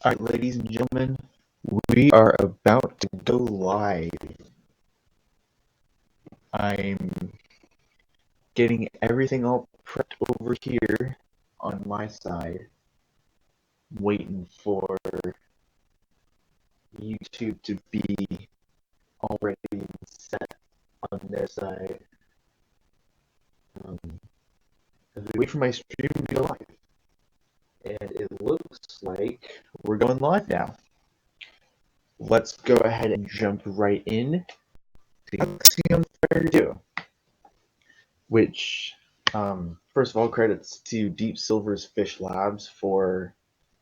Alright, ladies and gentlemen, we are about to go live. I'm getting everything all prepped over here on my side, waiting for YouTube to be already set on their side. As we wait for my stream to go live. And it looks like we're going live now. Let's go ahead and jump right in to Galaxy on Fire 2. Which, first of all, credits to Deep Silver's Fishlabs for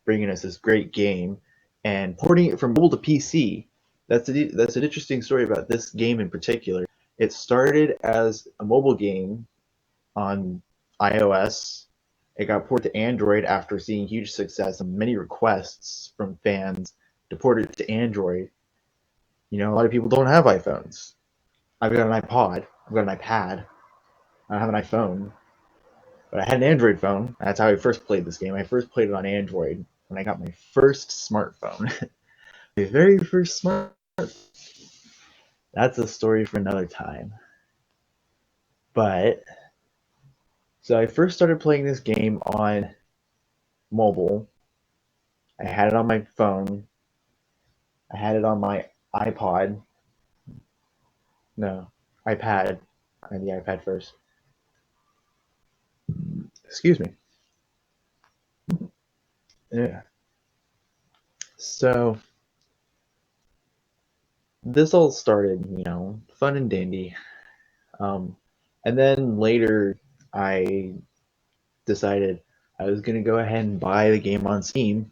bringing us this great game and porting it from mobile to PC. That's an interesting story about this game in particular. It started as a mobile game on iOS. It got ported to Android after seeing huge success and many requests from fans to port it to Android. You know, a lot of people don't have iPhones. I've got an iPod. I've got an iPad. I don't have an iPhone. But I had an Android phone. That's how I first played this game. I first played it on Android when I got my first smartphone. My very first smartphone. That's a story for another time. But, so I first started playing this game on mobile. I had it on my phone. I had it on my iPod. No, iPad. I had the iPad first. Excuse me. Yeah. So, this all started, fun and dandy. And then later, I decided I was going to go ahead and buy the game on Steam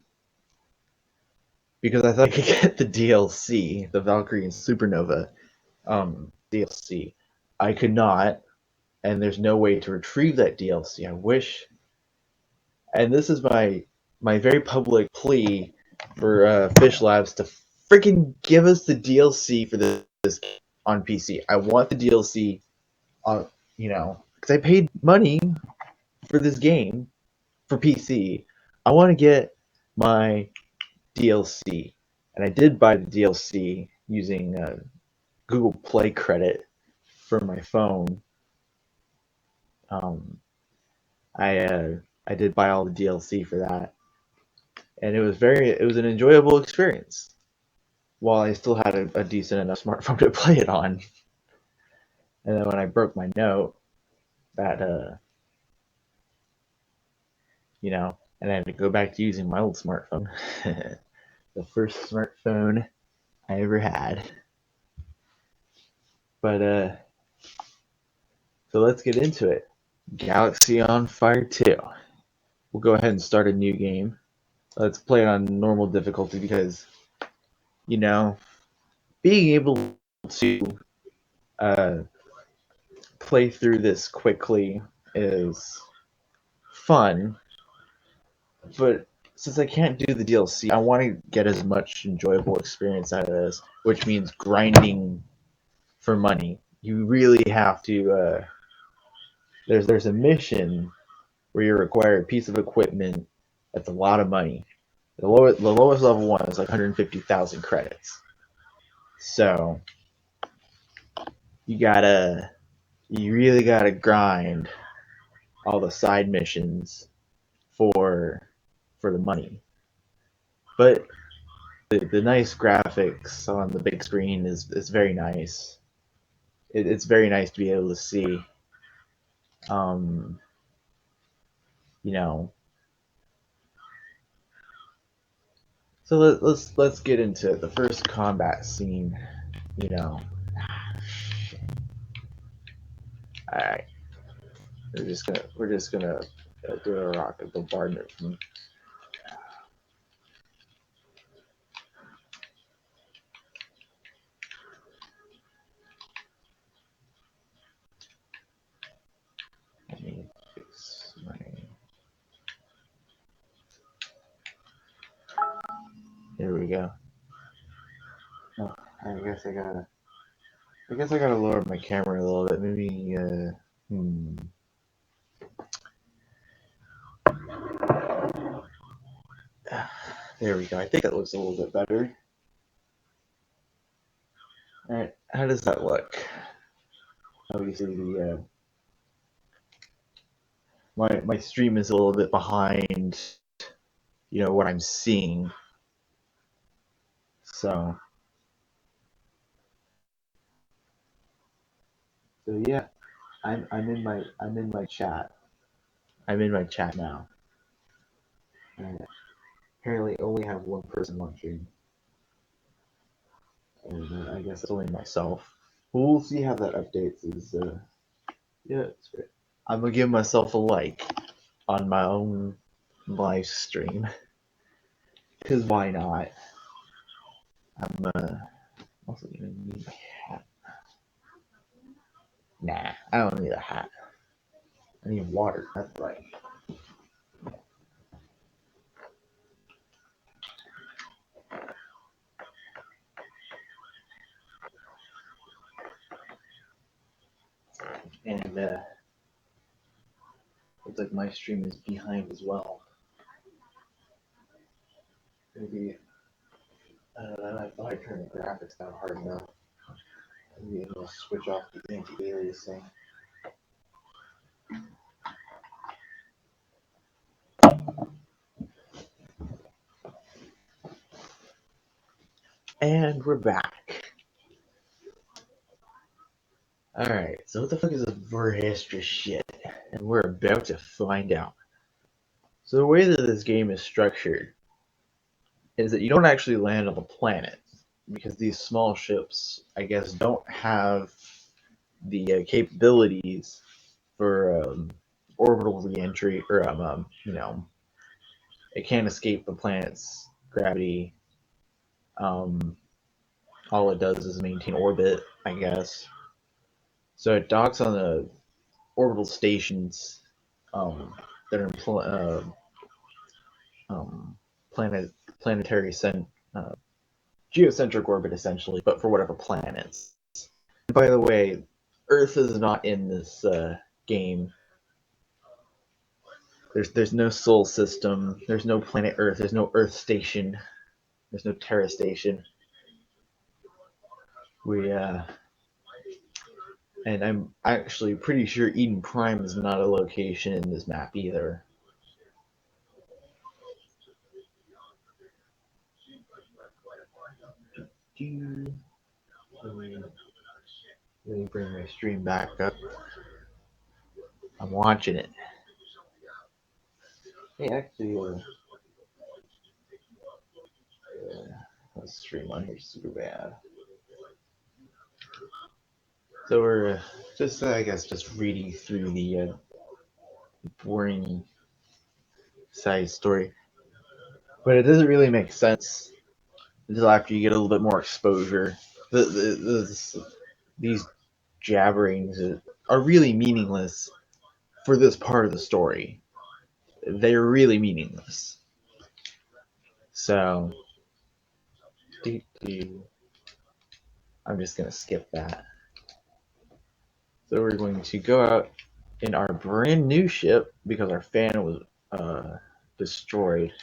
because I thought I could get the DLC, the Valkyrie and Supernova DLC. I could not, and there's no way to retrieve that DLC. I wish, and this is my very public plea for Fishlabs to freaking give us the DLC for this on PC. I want the DLC, because I paid money for this game for PC. I want to get my DLC, and I did buy the DLC using Google Play credit for my phone. I did buy all the DLC for that, and it was an enjoyable experience. While I still had a decent enough smartphone to play it on, and then when I broke my note, that and I had to go back to using my old smartphone, the first smartphone I ever had. But so let's get into it. Galaxy on Fire 2. We'll go ahead and start a new game. Let's play it on normal difficulty because, being able to play through this quickly is fun. But since I can't do the DLC, I want to get as much enjoyable experience out of this, which means grinding for money. You really have to. There's a mission where you require a piece of equipment that's a lot of money. The lowest level one is like 150,000 credits. So you really gotta grind all the side missions for the money. But the nice graphics on the big screen is very nice. It's very nice to be able to see. Um, you know. So let's get into it. The first combat scene. All right. We're just gonna do a rocket bombardment from. Let me fix my. Here we go. Oh, I guess I gotta lower my camera a little bit. Maybe. There we go. I think that looks a little bit better. All right, how does that look? Obviously, the my stream is a little bit behind, what I'm seeing. So yeah, I'm in my chat. I'm in my chat now. And apparently, only have one person watching, and I guess it's only myself. We'll see how that updates. Yeah, it's great. I'm gonna give myself a like on my own live stream, cause why not? I'm also gonna need my hat. Nah, I don't need a hat. I need water. That's right. And looks like my stream is behind as well. Maybe I thought I turned the graphics down hard enough. Maybe it'll switch off the anti-aliasing. And we're back. Alright, so what the fuck is this Verhistra shit? And we're about to find out. So the way that this game is structured is that you don't actually land on the planet, because these small ships, I guess, don't have the capabilities for orbital reentry, or it can't escape the planet's gravity. All it does is maintain orbit, I guess. So it docks on the orbital stations that are in planet planetary geocentric orbit, essentially, but for whatever planets. By the way, Earth is not in this game. There's no Sol system. There's no planet Earth. There's no Earth station. There's no Terra station. We and I'm actually pretty sure Eden Prime is not a location in this map either. Let me bring my stream back up. I'm watching it. Hey, actually, let's stream on here super bad. So we're just, I guess, just reading through the boring side story, but it doesn't really make sense until after you get a little bit more exposure. These jabberings are really meaningless for this part of the story. They're really meaningless. So, I'm just gonna skip that. So we're going to go out in our brand new ship because our fan was destroyed.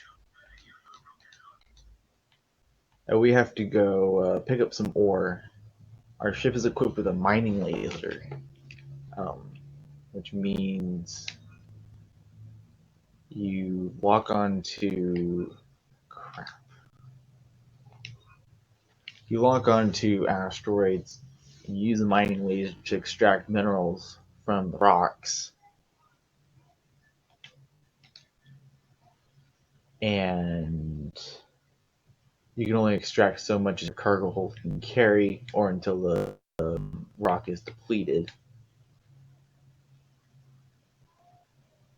And we have to go pick up some ore. Our ship is equipped with a mining laser, which means you lock onto asteroids and use the mining laser to extract minerals from the rocks. And you can only extract so much as your cargo hold can carry, or until the rock is depleted.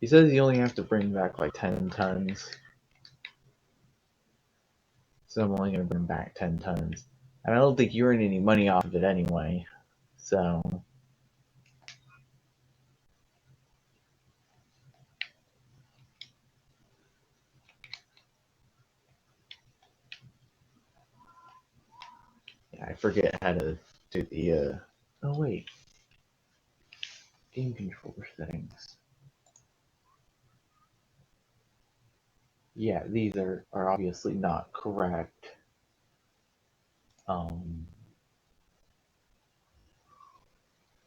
He says you only have to bring back like 10 tons. So I'm only going to bring back 10 tons. And I don't think you earn any money off of it anyway. So yeah, I forget how to do the oh wait. Game controller settings. Yeah, these are obviously not correct. Um,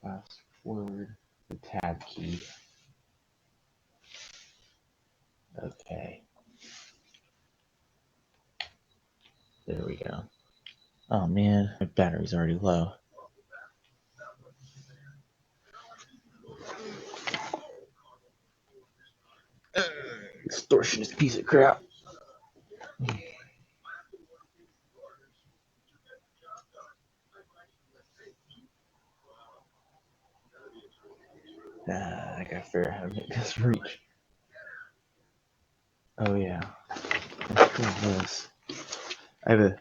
Fast forward the tab key. Okay, there we go. Oh man, my battery's already low. Extortionist piece of crap. I gotta figure out how to make this reach. Oh yeah. What is this? I have a.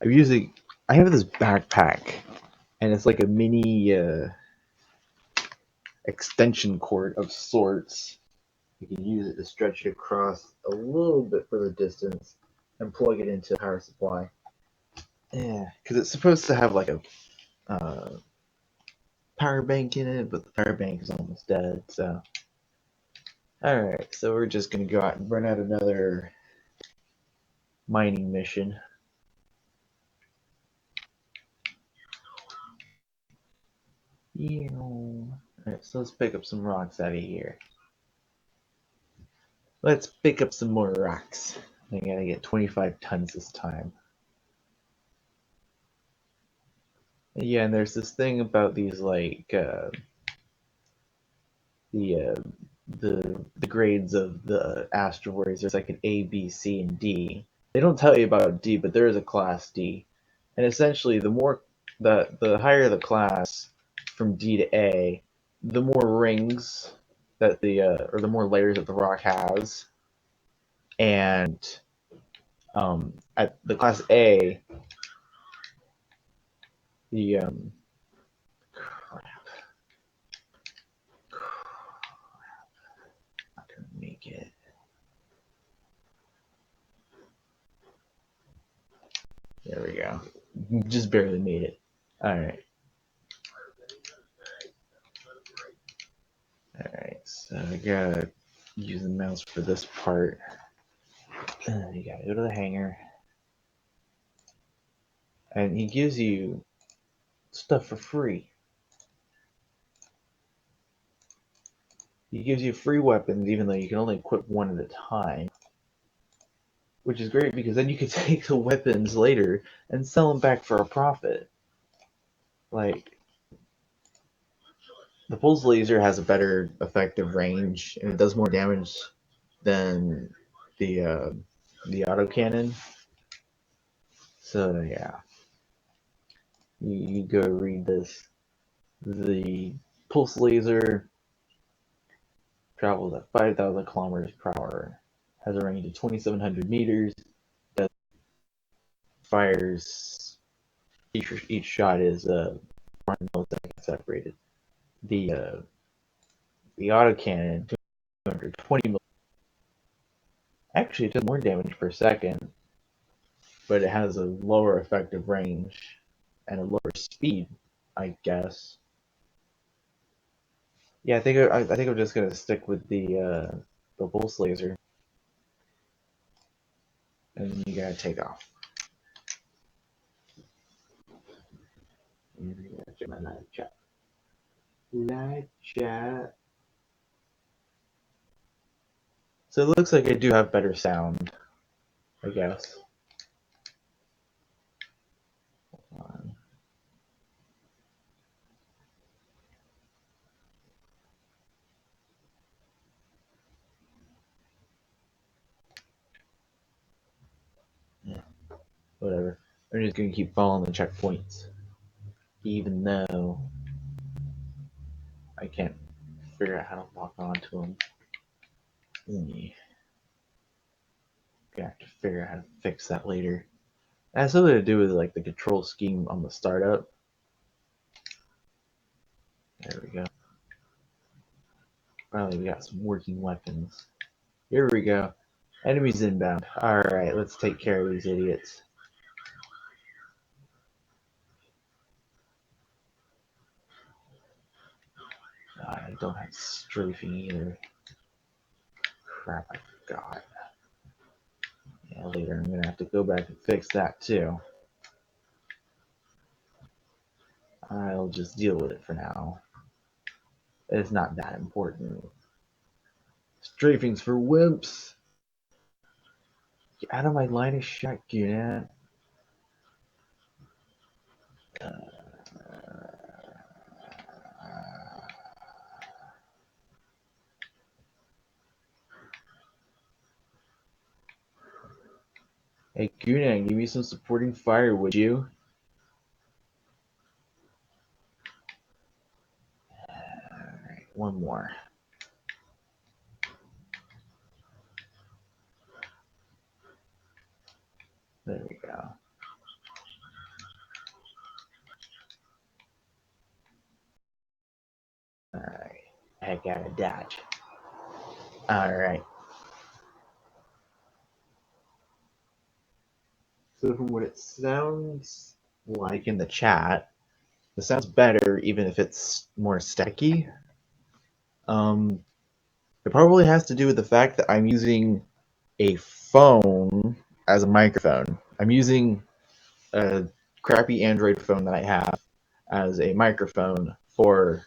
I'm using. I have this backpack, and it's like a mini extension cord of sorts. You can use it to stretch it across a little bit further distance and plug it into a power supply. Yeah, because it's supposed to have like a power bank in it, but the power bank is almost dead. So, all right, so we're just gonna go out and run out another mining mission. Yeah. All right, so let's pick up some rocks out of here. Let's pick up some more rocks. I gotta get 25 tons this time. Yeah, and there's this thing about these like the uh, the grades of the asteroids. There's like an A, B, C, and D. They don't tell you about D, but there is a class D, and essentially the higher the class from D to A, the more rings that the or the more layers that the rock has, and at the class A, the crap, not gonna make it. There we go. Just barely made it. All right. All right. So I gotta use the mouse for this part. You gotta go to the hangar, and he gives you stuff for free. He gives you free weapons, even though you can only equip one at a time. Which is great because then you can take the weapons later and sell them back for a profit. Like the pulse laser has a better effective range and it does more damage than the uh, the autocannon. So yeah, you go read this. The pulse laser travels at 5,000 kilometers per hour, has a range of 2,700 meters, fires each shot is 400 milliseconds separated. The autocannon 220 actually it does more damage per second, but it has a lower effective range and a lower speed, I guess. Yeah, I think I'm just gonna stick with the pulse laser, and you gotta take off. Check my live chat. Live chat. So it looks like I do have better sound, I guess. Hold on. Yeah, whatever. I'm just gonna keep following the checkpoints, even though I can't figure out how to lock onto them. Yeah, gonna have to figure out how to fix that later. It has something to do with like the control scheme on the startup. There we go. Finally, we got some working weapons. Here we go. Enemies inbound. Alright, let's take care of these idiots. I don't have strafing either. Crap, I forgot. later. I'm going to have to go back and fix that too. I'll just deal with it for now. It's not that important. Strafing's for wimps. Get out of my line of sight, Gunat. Hey, Gunat, give me some supporting fire, would you? Alright, one more. There we go. Alright. Heck out of dodge. Alright. So from what it sounds like in the chat, it sounds better even if it's more staticky. It probably has to do with the fact that I'm using a phone as a microphone. I'm using a crappy Android phone that I have as a microphone for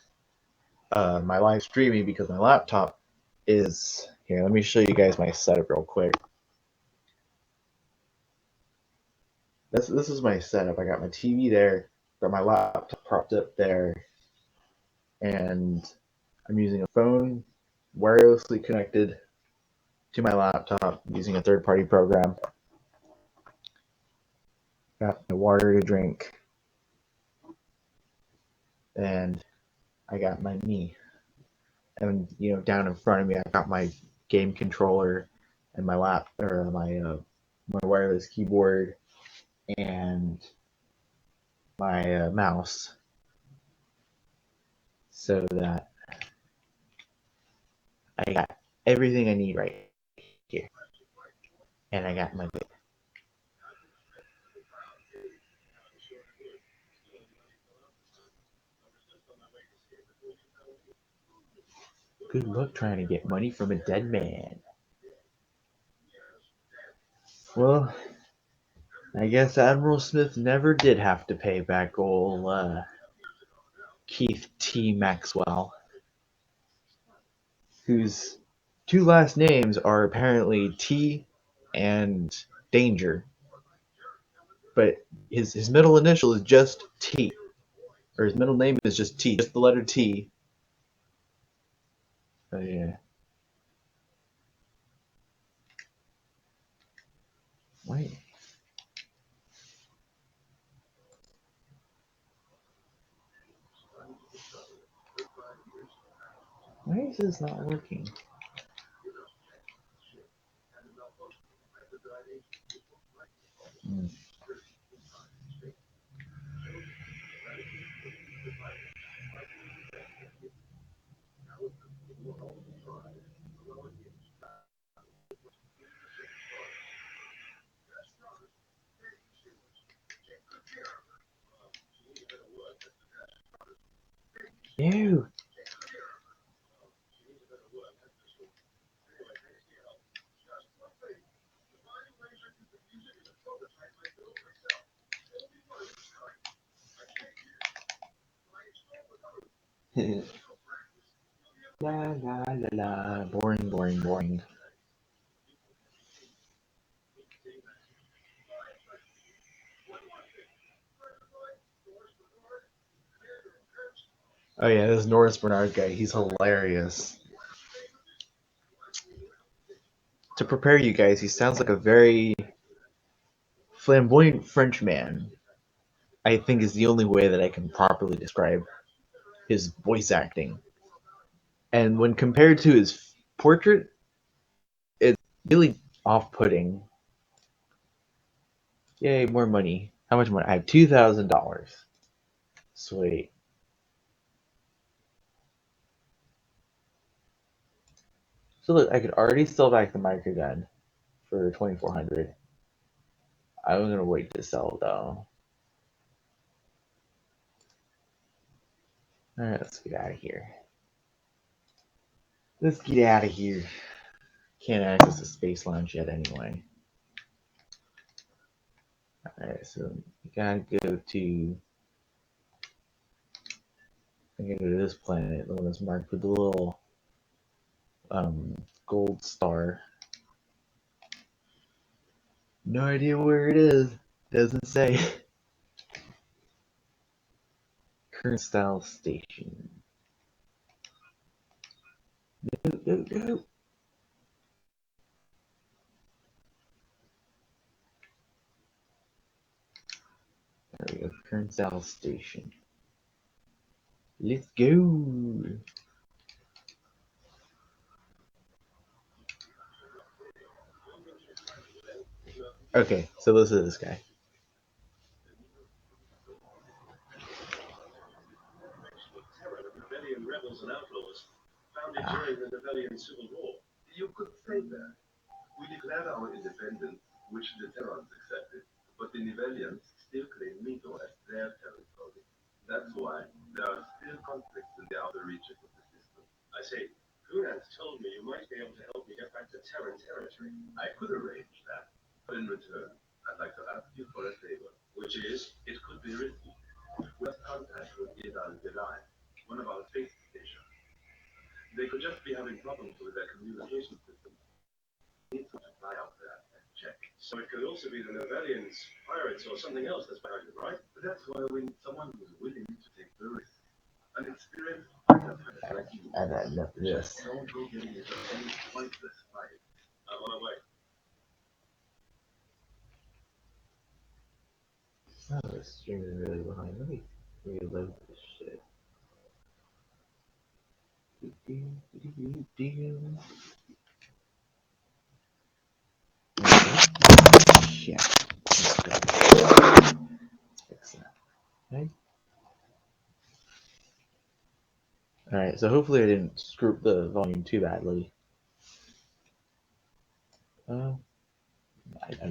my live streaming because my laptop is here. Let me show you guys my setup real quick. This is my setup. I got my TV there, got my laptop propped up there, and I'm using a phone wirelessly connected to my laptop using a third-party program. Got my water to drink, and I got my knee. And down in front of me, I got my game controller and my my wireless keyboard and my mouse, so that I got everything I need right here. And I got my good luck trying to get money from a dead man. Well, I guess Admiral Smith never did have to pay back old Keith T. Maxwell, whose two last names are apparently T and Danger. But his middle initial is just T. Or his middle name is just T, just the letter T. So yeah. Wait. Why is this not working? Hmm. Ew. La la la la. Boring, boring, boring. Oh yeah, this Norris Bernard guy, he's hilarious. To prepare you guys, he sounds like a very flamboyant French man. I think is the only way that I can properly describe his voice acting. And when compared to his portrait, it's really off-putting. Yay, more money. How much money? I have $2,000. Sweet. So look, I could already sell back the micro gun for 2,400. I'm gonna wait to sell though. Alright, let's get out of here. Let's get out of here. Can't access the space lounge yet anyway. Alright, so you gotta go to. I gotta go to this planet, the one that's marked with the little gold star. No idea where it is. Doesn't say. Current style station. No. There we go. Current style station. Let's go. Okay, so this is this guy. Rebels and outlaws founded during the Nivelian Civil War. You could say that. We declared our independence, which the Terrans accepted, but the Nivelians still claim Mito as their territory. That's why there are still conflicts in the outer reaches of the system. I say, Kunans told me you might be able to help me get back to Terran territory. I could arrange that, but in return, I'd like to ask you for a favor, which is, it could be risky. We have contact with Idan Delay, one of our space stations. They could just be having problems with their communication system. Need to fly out there and check. So it could also be the Nivelians, pirates, or something else that's behind it, right? But that's why we need someone who's willing to take the risk. An experienced fighter like you. I've had enough of this. Don't go getting into any pointless fight. I'm on my way. Oh, this stream is really behind. Let me reload this shit. Yeah. Fix that. Okay. Alright, so hopefully I didn't screw up the volume too badly. I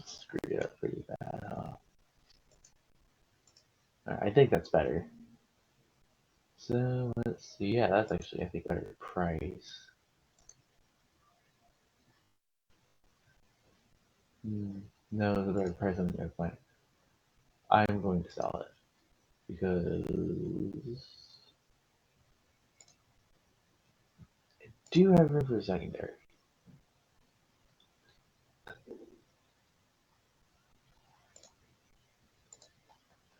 screwed it up pretty bad, huh? I think that's better. So let's see. Yeah, that's actually I think better price. No, the better price on the airplane. I'm going to sell it because I do have room for a secondary.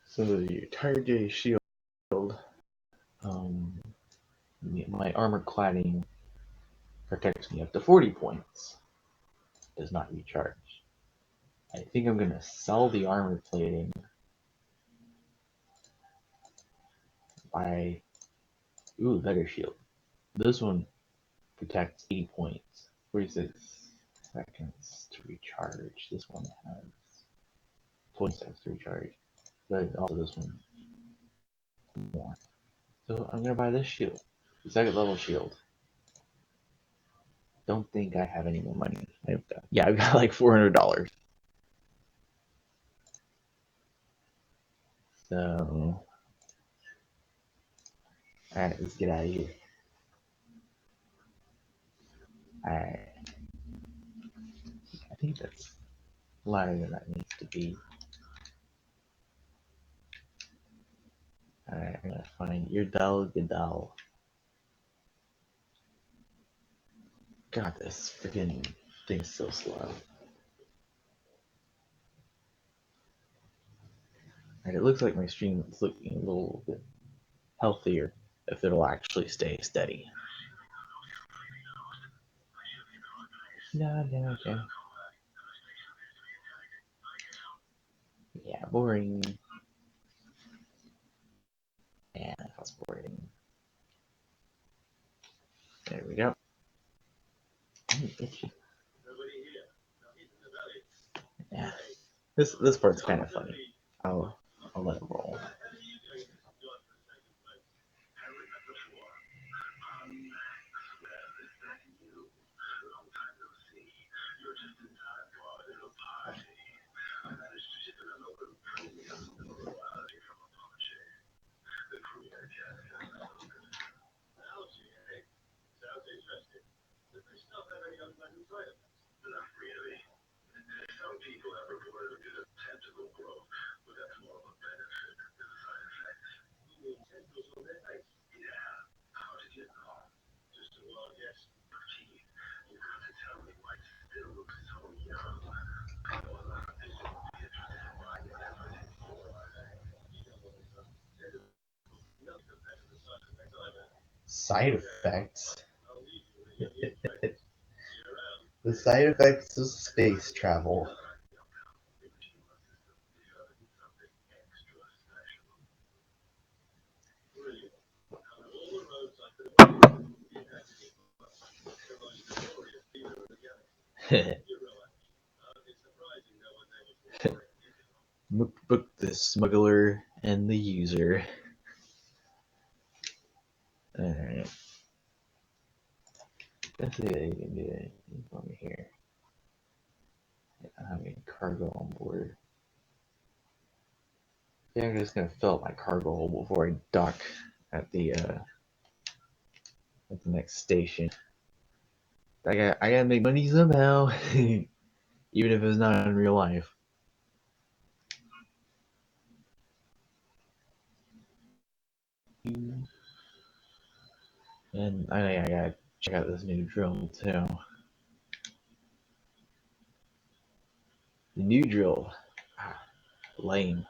So the entire day shield, my armor cladding protects me up to 40 points. Does not recharge. I think I'm gonna sell the armor plating. Buy better shield. This one protects 80 points. 46 seconds to recharge. This one has 20 seconds to recharge. But also this one more. So I'm gonna buy this shield. The second level shield. Don't think I have any more money. I've got like $400. So alright, let's get out of here. Alright. I think that's louder than that needs to be. Alright, I'm gonna find your Gadal. God, this freaking thing's so slow. And it looks like my stream is looking a little bit healthier if it'll actually stay steady. No, okay. Yeah, boring. Yeah, that's boring. There we go. Itchy. Yeah, this part's kind of funny. I'll let it roll. side effects. The side effects of space travel. Book the smuggler and the user. Alright. Let's see if I can do anything for me here. Having cargo on board. Yeah, I'm just gonna fill up my cargo hold before I dock at the next station. I gotta make money somehow, even if it's not in real life. And I gotta check out this new drill too. The new drill, lame.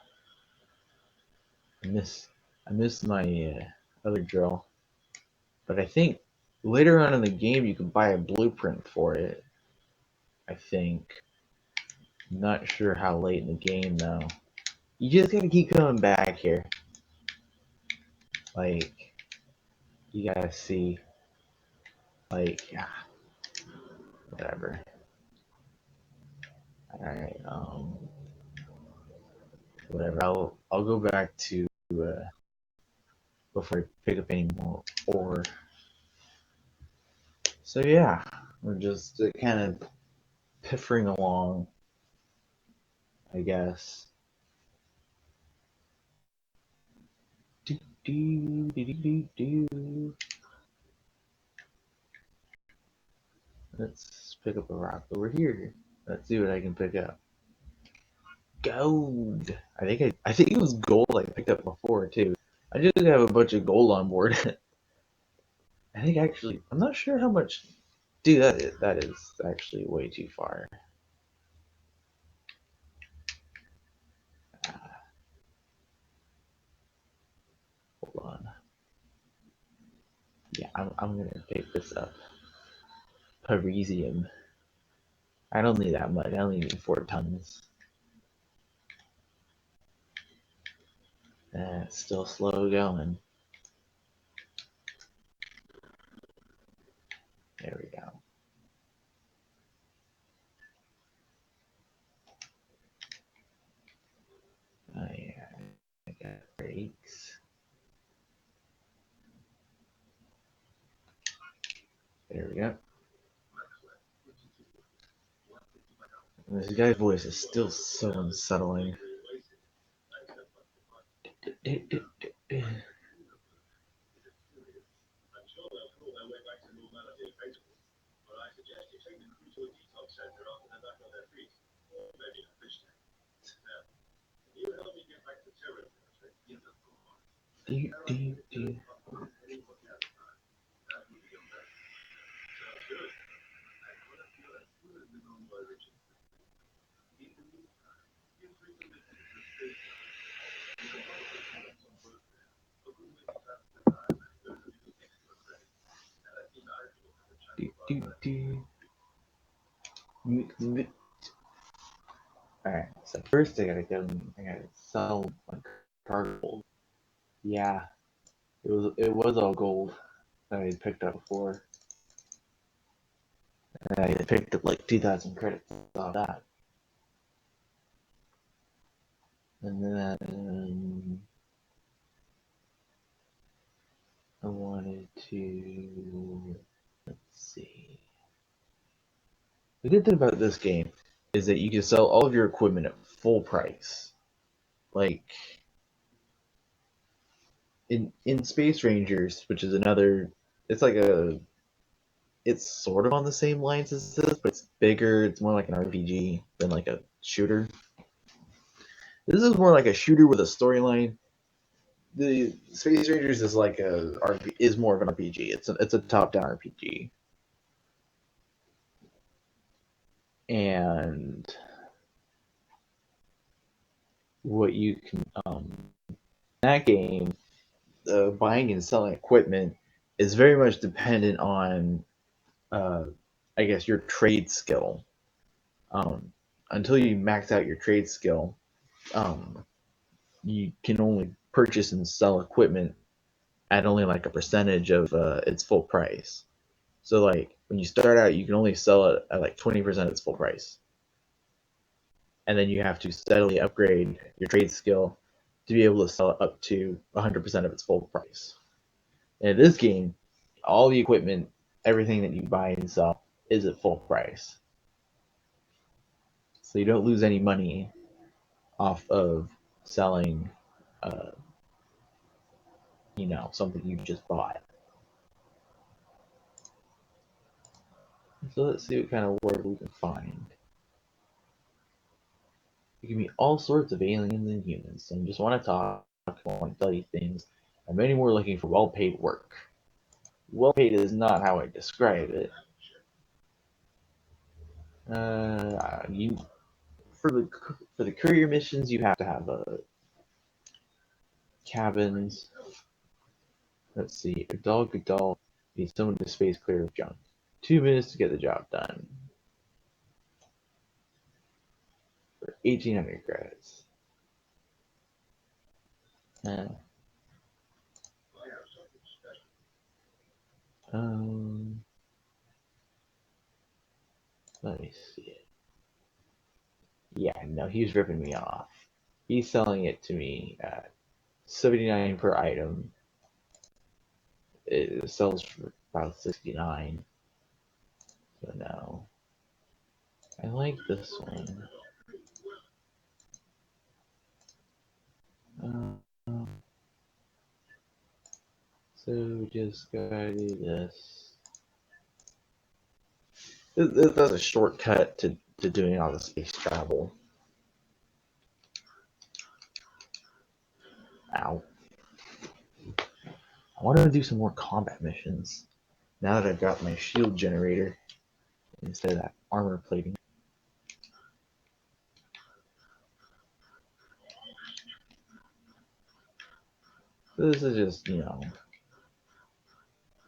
I miss my other drill, but I think later on in the game you can buy a blueprint for it. I think. Not sure how late in the game though. You just gotta keep coming back here. Like, you gotta see. Like, whatever. Alright, whatever. I'll go back to before I pick up any more ore. So yeah, we're just kind of piffering along, I guess. Do, do, do, do, do. Let's pick up a rock over here. Let's see what I can pick up. Gold. I think it was gold I picked up before too. I just have a bunch of gold on board. I think actually I'm not sure how much. Dude, that is actually way too far. Hold on. Yeah, I'm gonna pick this up. Parisium. I don't need that much. I only need 4 tons. It's still slow going. There we go. Oh yeah, I got brakes. There we go. And this guy's voice is still so unsettling. Alright, so first I gotta sell my cargo. Yeah, it was all gold that I picked up before. And I picked up like 2,000 credits off that. And then I wanted to, let's see. The good thing about this game is that you can sell all of your equipment at full price. Like in Space Rangers, which is another, it's like it's sort of on the same lines as this, but it's bigger. It's more like an RPG than like a shooter. This is more like a shooter with a storyline. The Space Rangers is like is more of an RPG. It's a top down RPG, and what you can that game, buying and selling equipment is very much dependent on, uh, I guess, your trade skill. Um, until you max out your trade skill, um, you can only purchase and sell equipment at only like a percentage of its full price. So like when you start out, you can only sell it at like 20% of its full price, and then you have to steadily upgrade your trade skill to be able to sell it up to 100% of its full price. And in this game, all the equipment, everything that you buy and sell is at full price. So you don't lose any money off of selling, uh, something you just bought. So let's see what kind of world we can find. It can be all sorts of aliens and humans. Some just want to talk, want to tell you things, and many more looking for well-paid work. Well-paid is not how I describe it. You for the courier missions, you have to have cabins. Let's see, a dog needs someone to space clear of junk. 2 minutes to get the job done for 1,800 credits. Uh, um, let me see it. Yeah, no, he's ripping me off. He's selling it to me at 79 per item. It sells for about 69. So no. I like this one. Um, so just gotta do this. That's a shortcut to doing all the space travel. Ow. I want to do some more combat missions now that I've got my shield generator instead of that armor plating. This is just,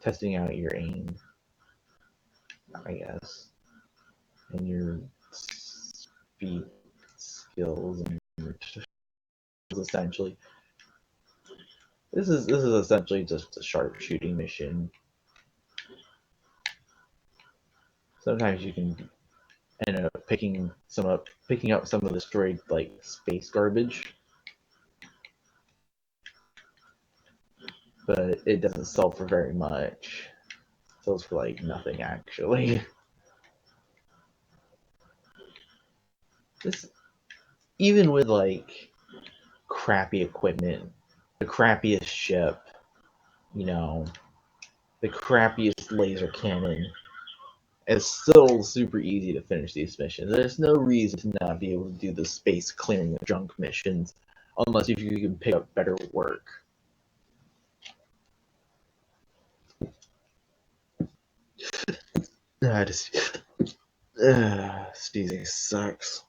testing out your aim, I guess, and your speed skills and your essentially. This is essentially just a sharpshooting mission. Sometimes you can end up picking up some of the destroyed like space garbage, but it doesn't sell for very much. It sells for like nothing actually. This even with like crappy equipment, the crappiest ship, you know, the crappiest laser cannon, it's still super easy to finish these missions. There's no reason to not be able to do the space clearing of junk missions, unless if you can pick up better work. Just, sneezing sucks.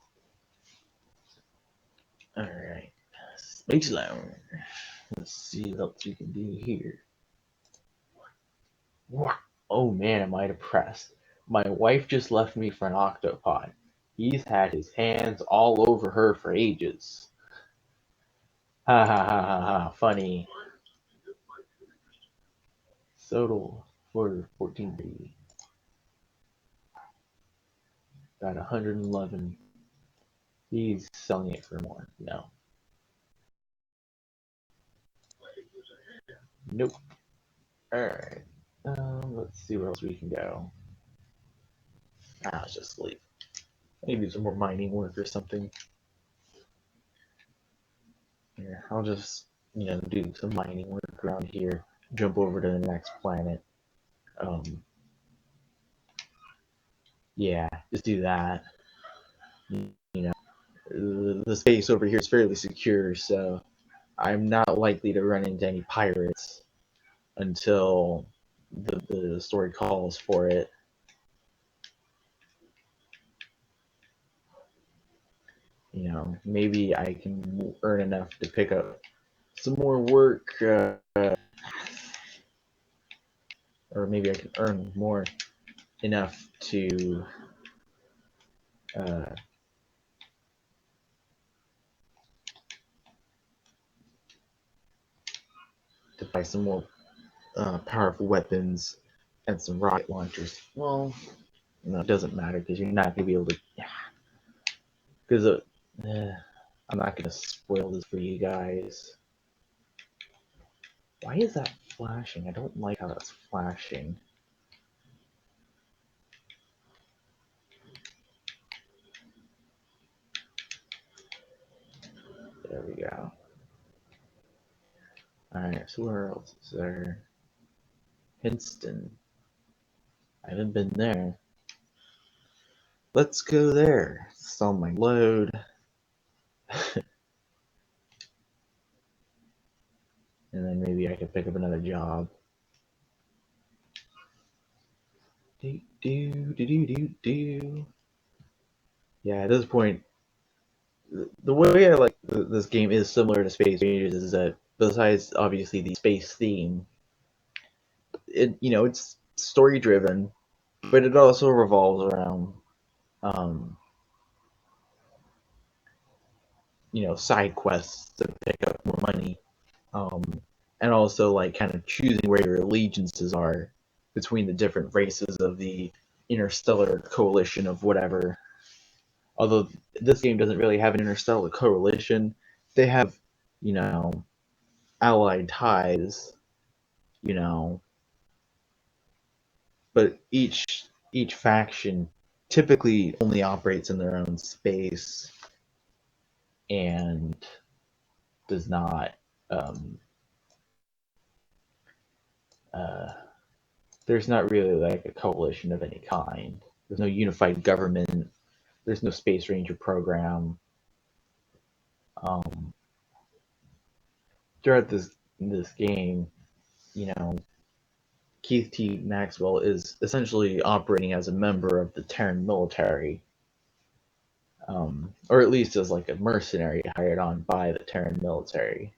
Alright. Space Lounge. Let's see what else we can do here. Oh man, am I depressed. My wife just left me for an octopod. He's had his hands all over her for ages. Ha ha ha ha ha, funny. Total for 14 got 111. He's selling it for more. No. Nope. Alright. Let's see where else we can go. Let's just leave. Maybe some more mining work or something. Here, I'll just, do some mining work around here. Jump over to the next planet. Um, yeah, just do that. You know, the space over here is fairly secure, so I'm not likely to run into any pirates until the story calls for it. Maybe I can earn enough to pick up some more work. or maybe I can earn more enough uh, to buy some more powerful weapons and some rocket launchers. Well, no, it doesn't matter because you're not gonna be able to. Because I'm not gonna spoil this for you guys. Why is that flashing? I don't like how that's flashing. There we go. Alright, so where else is there? Hinston. I haven't been there. Let's go there. Sell my load. And then maybe I could pick up another job. Do do do do do do. Yeah, at this point, the way I like this game is similar to Space Rangers is that besides obviously the space theme, it's story driven, but it also revolves around um, side quests to pick up more money, um, and also like kind of choosing where your allegiances are between the different races of the interstellar coalition of whatever. Although this game doesn't really have an interstellar coalition, they have, you know, allied ties, you know, but each faction typically only operates in their own space and does not um, uh, there's not really like a coalition of any kind. There's no unified government. There's no Space Ranger program. Um, throughout this game, you know, Keith T. Maxwell is essentially operating as a member of the Terran military, or at least as like a mercenary hired on by the Terran military.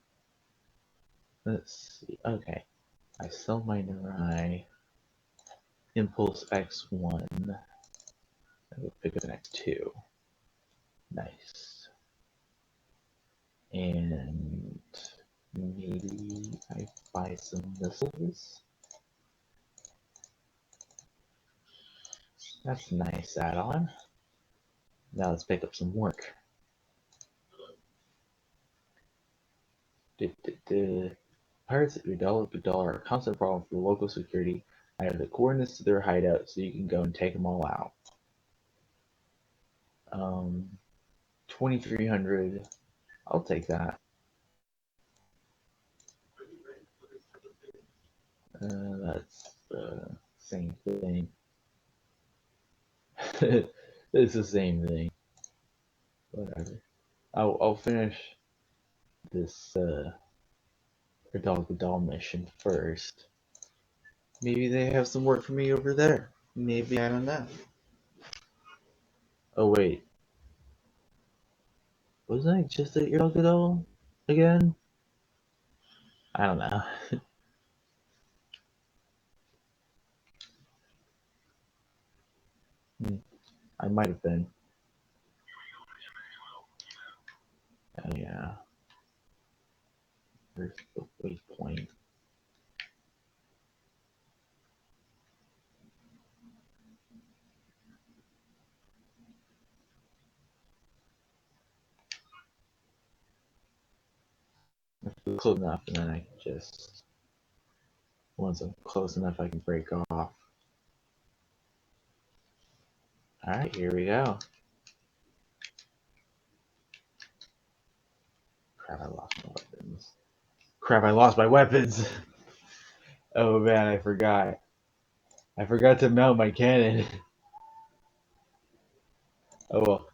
Let's see. Okay, I sell my Mirai. Impulse X1. I will pick up an X2. Nice. And maybe I buy some missiles. That's a nice add-on. Now let's pick up some work. Pirates at Udala are a constant problem for local security. I have the coordinates to their hideout so you can go and take them all out. 2,300. I'll take that. That's the same thing. It's the same thing. Whatever. I'll finish this Udala mission first. Maybe they have some work for me over there. Maybe, I don't know. Oh wait, wasn't I just at Udala again? I don't know. I might have been. Oh yeah. Where's the waypoint? Close enough, and then I can just once I'm close enough, I can break off. All right, here we go. Crap! I lost my weapons. Crap! I lost my weapons. Oh man, I forgot. I forgot to mount my cannon. Oh well,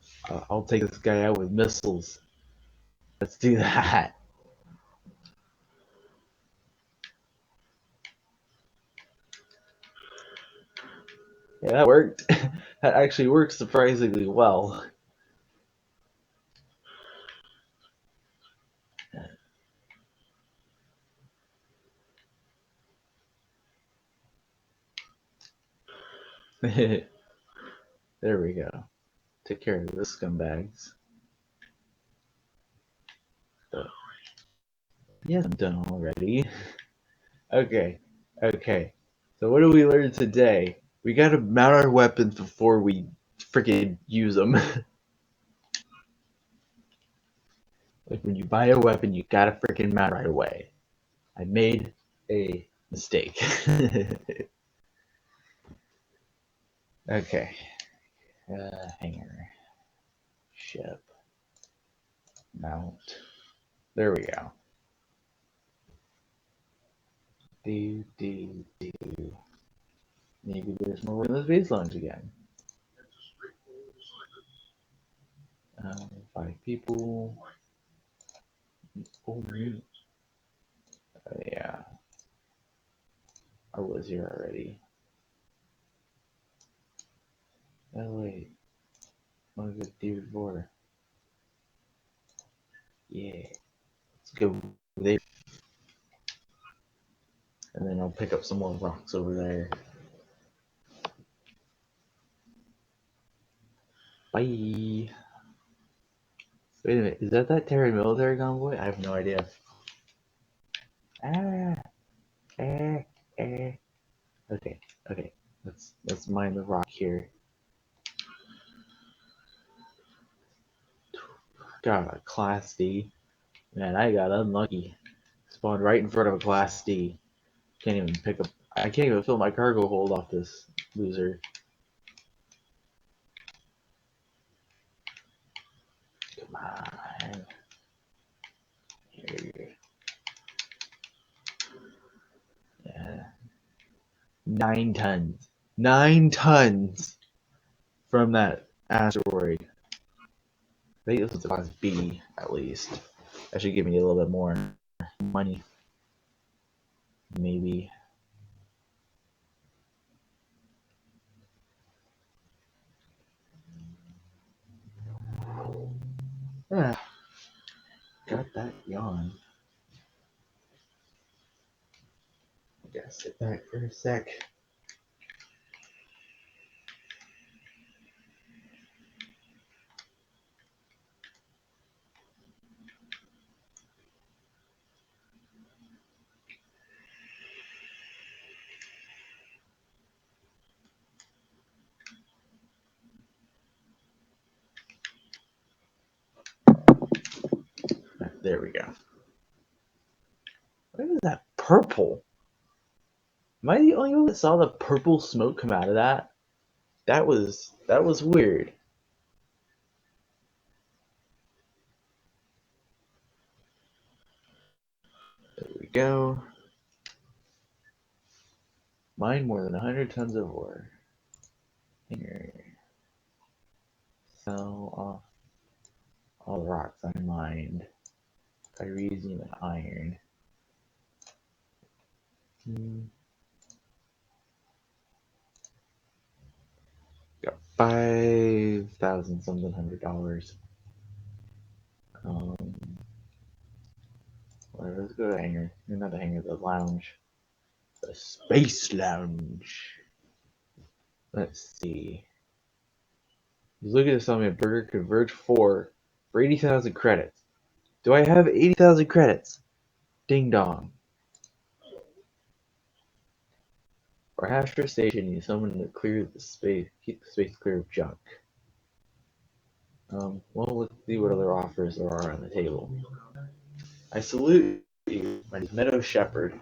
I'll take this guy out with missiles. Let's do that. Yeah, that worked. That actually worked surprisingly well. There we go. Take care of the scumbags. But, yes, I'm done already. Okay, okay. So what did we learn today? We gotta mount our weapons before we freaking use them. Like when you buy a weapon, you gotta freaking mount right away. I made a mistake. Okay. Hanger. Ship. Mount. There we go. Do. Maybe there's more in those base lounge again. 5 people. Oh, yeah. I was here already. Oh, wait. What was it do before? Yeah. Let's go there. And then I'll pick up some more rocks over there. Bye. Wait a minute. Is that Terran military convoy? I have no idea. Ah. Eh. Eh. Okay. Okay. Let's mine the rock here. Got a Class D. Man, I got unlucky. Spawned right in front of a Class D. Can't even pick up. I can't even fill my cargo hold off this loser. Come on. Here. Yeah. 9 tons. 9 tons from that asteroid. I think this was a Class B at least. That should give me a little bit more money. Maybe. Ah, got that yawn. I gotta sit back for a sec. There we go. What is that purple? Am I the only one that saw the purple smoke come out of that? That was weird. There we go. Mine more than 100 tons of ore. Here. Sell off all the rocks I mined. Pyresium and iron. Got 5,000 something $100. Um, whatever, let's go to the hangar. Not the hangar, the lounge. The space lounge. Let's see. He's looking to sell me a Burger Converge 4 for 80,000 credits. Do I have 80,000 credits? Ding dong. For Astra Station, you need someone to clear the space, keep the space clear of junk. Well, let's see what other offers there are on the table. I salute you. My name is Meadow Shepherd.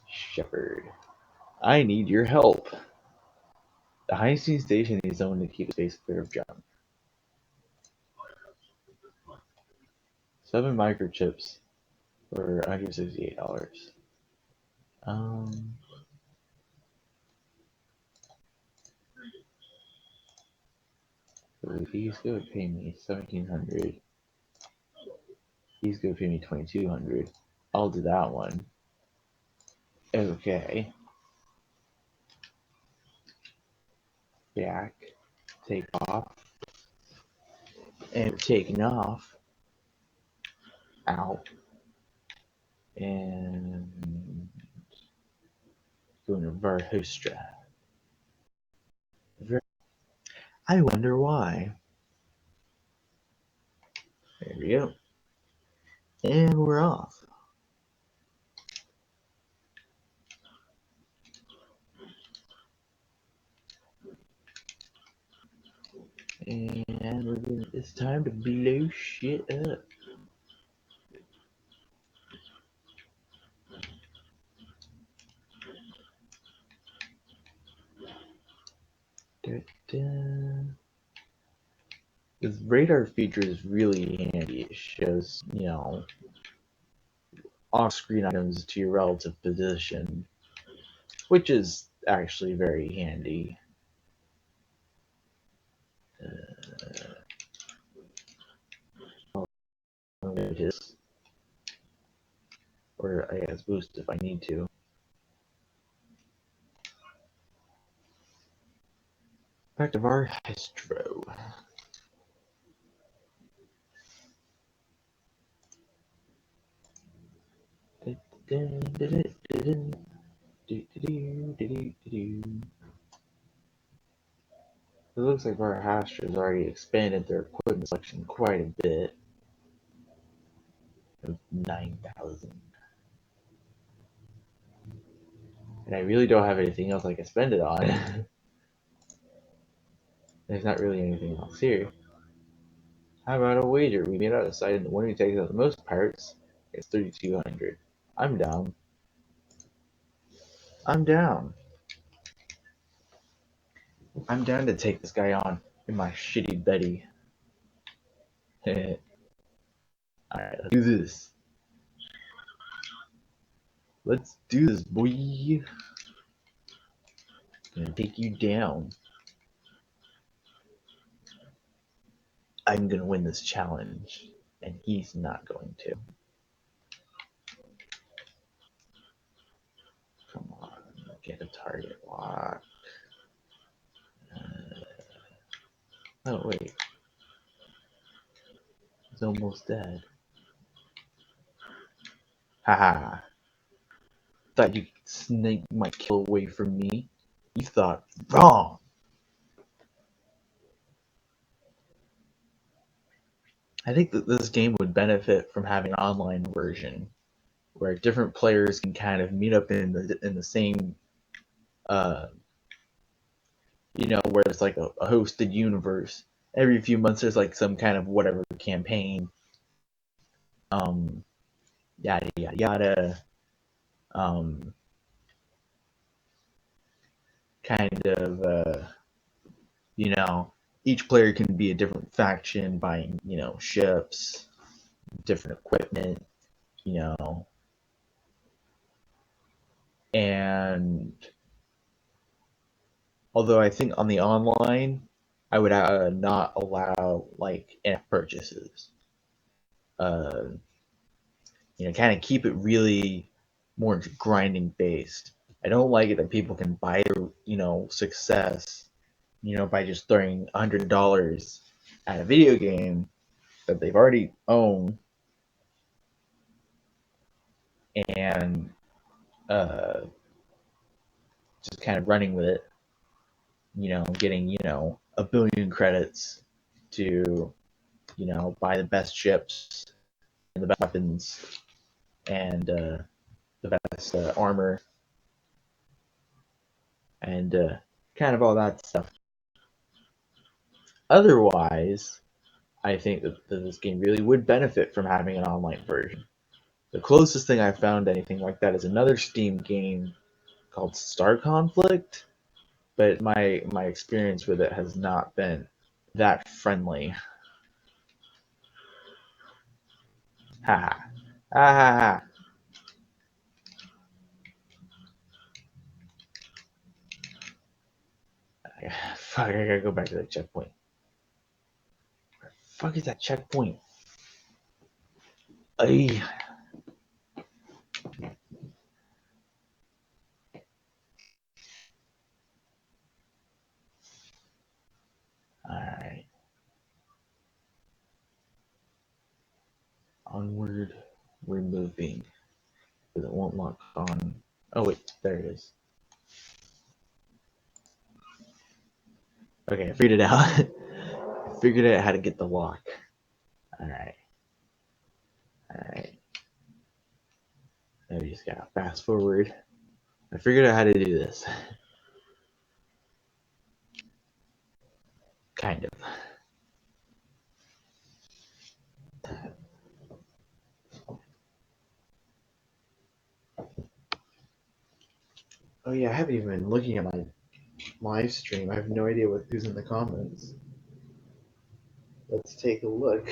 Shepherd. I need your help. The high-speed station needs someone to keep space clear of junk. 7 microchips for $168. Um, he's going to pay me 1,700. He's going to pay me 2,200. I'll do that one. Okay. Back. Take off. And taking off. Out. And going to Varhostra. I wonder why. There we go. And we're off. And it's time to blow shit up. This radar feature is really handy. It shows, off-screen items to your relative position, which is actually very handy. Notice, or I guess boost if I need to. Back to our histro. It looks like our has already expanded their equipment selection quite a bit. 9,000. And I really don't have anything else I can spend it on. There's not really anything else here. How about a wager? We made out decided the one who takes out the most parts gets 3,200. I'm down. I'm down. I'm down to take this guy on in my shitty Betty. Alright, let's do this. Let's do this, boy. I'm gonna take you down. I'm gonna win this challenge, and he's not going to. Come on, get a target lock. Oh wait, he's almost dead. Haha. Thought you could snake my kill away from me. You thought wrong. I think that this game would benefit from having an online version where different players can kind of meet up in the same, uh, where it's like a hosted universe. Every few months, there's like some kind of whatever campaign, um, yada yada yada, um, kind of, each player can be a different faction, buying, ships, different equipment, you know, and although I think on the online, I would not allow like in purchases. Uh, kind of keep it really more grinding based. I don't like it that people can buy, success, by just throwing $100 at a video game that they've already owned and uh, just kind of running with it. Getting a billion credits to buy the best ships and the best weapons and the best armor and kind of all that stuff. Otherwise, I think that this game really would benefit from having an online version. The closest thing I've found to anything like that is another Steam game called Star Conflict, but my experience with it has not been that friendly. Ha ha ha ha. Fuck, I gotta go back to that checkpoint. Where the fuck is that checkpoint? Ay. Alright. Onward, we're moving. Because it won't lock on. Oh wait, there it is. Okay, I figured it out. I figured out how to get the lock. Alright. Alright. Now we just gotta fast forward. I figured out how to do this. Kind of. Oh yeah, I haven't even been looking at my live stream. I have no idea who's in the comments. Let's take a look.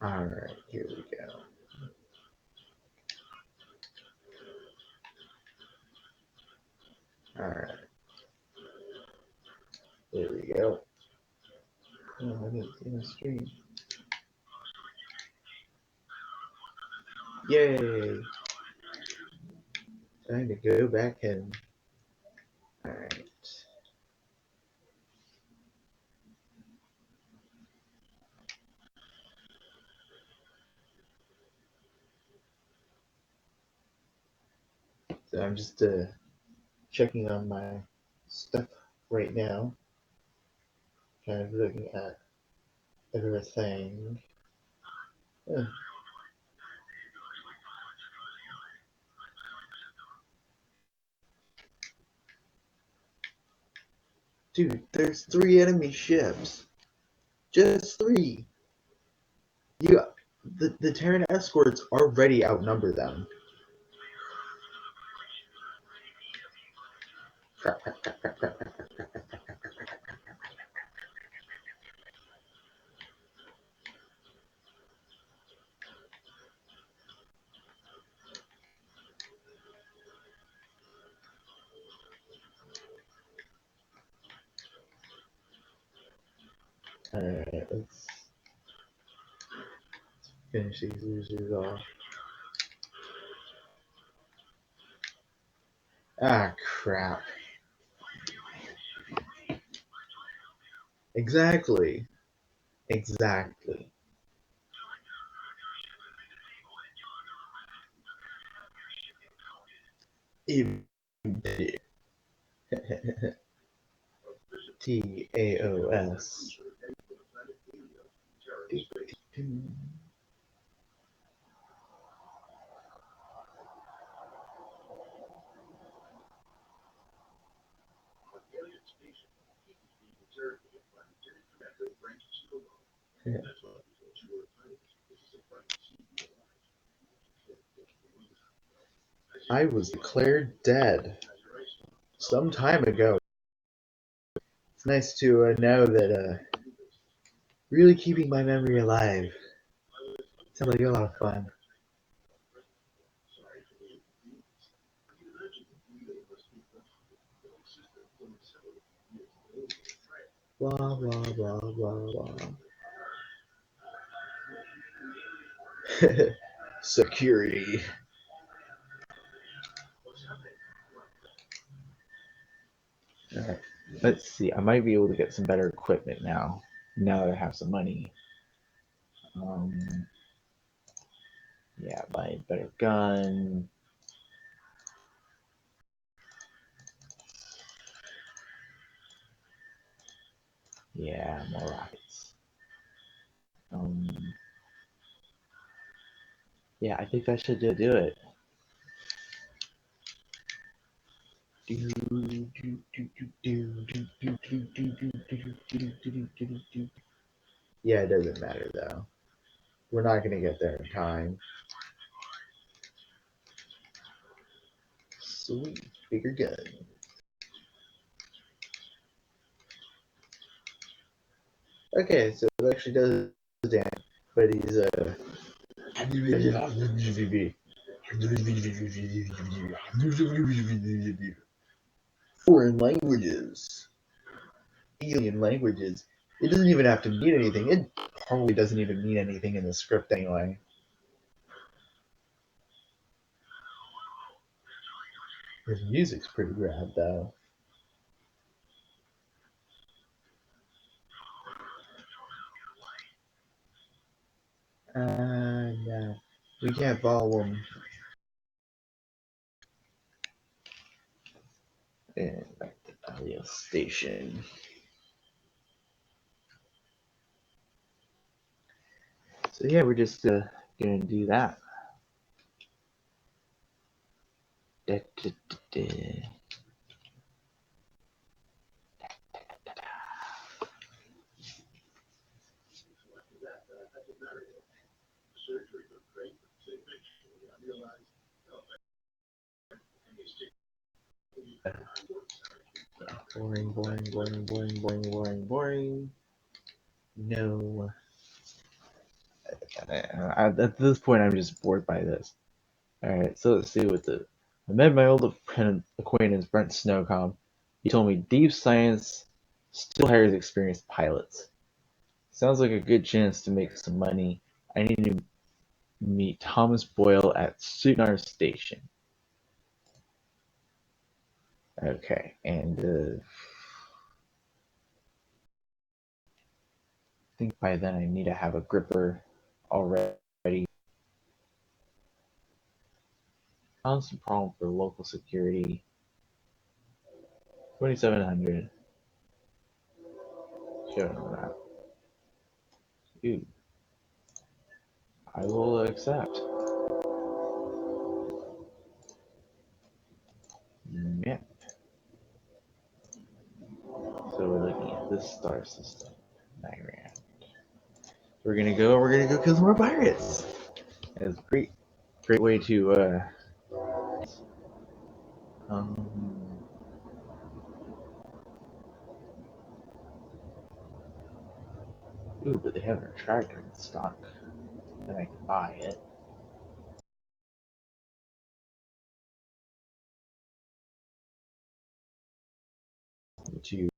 Alright, here we go. Alright. There we go. Oh, I didn't see my stream. Yay! Time to go back in. Alright. So I'm just checking on my stuff right now. Kind of looking at everything. Oh. Dude, there's 3 enemy ships. Just 3. The Terran escorts already outnumber them. Crap, crap, crap, crap, crap, crap, crap, crap, crap, crap, crap, crap. Alright, let's finish these losers off. Ah, crap. Exactly. Exactly. Even TAOS. I was declared dead some time ago. It's nice to know that really keeping my memory alive. Sounds like a lot of fun. Blah blah blah blah blah. Security. Alright. Let's see. I might be able to get some better equipment now. Now that I have some money. Yeah, buy a better gun. Yeah, more rockets. Yeah, I think that should do it. Yeah, it doesn't matter though. We're not gonna get there in time. Sweet, bigger gun. Okay, so it actually does damage, but he's foreign languages, alien languages. It doesn't even have to mean anything. It probably doesn't even mean anything in the script anyway. His music's pretty rad though. And we can't follow them. And back to Alio Station. So yeah, we're just gonna do that. Da, da, da, da. Boring, boring, boring, boring, boring, boring, boring. No. At this point, I'm just bored by this. Alright, so let's see what the. I met my old acquaintance Brent Snowcom. He told me deep science still hires experienced pilots. Sounds like a good chance to make some money. I need to meet Thomas Boyle at Sutnar Station. Okay, and I think by then I need to have a gripper already. Constant problem for local security. 2700. Show them that. Dude, I will accept. Yeah. So we're looking at this star system diagram. We're gonna go kill some more pirates. It's a great way to um ooh, but they have an attractor in stock. Then I can buy it. To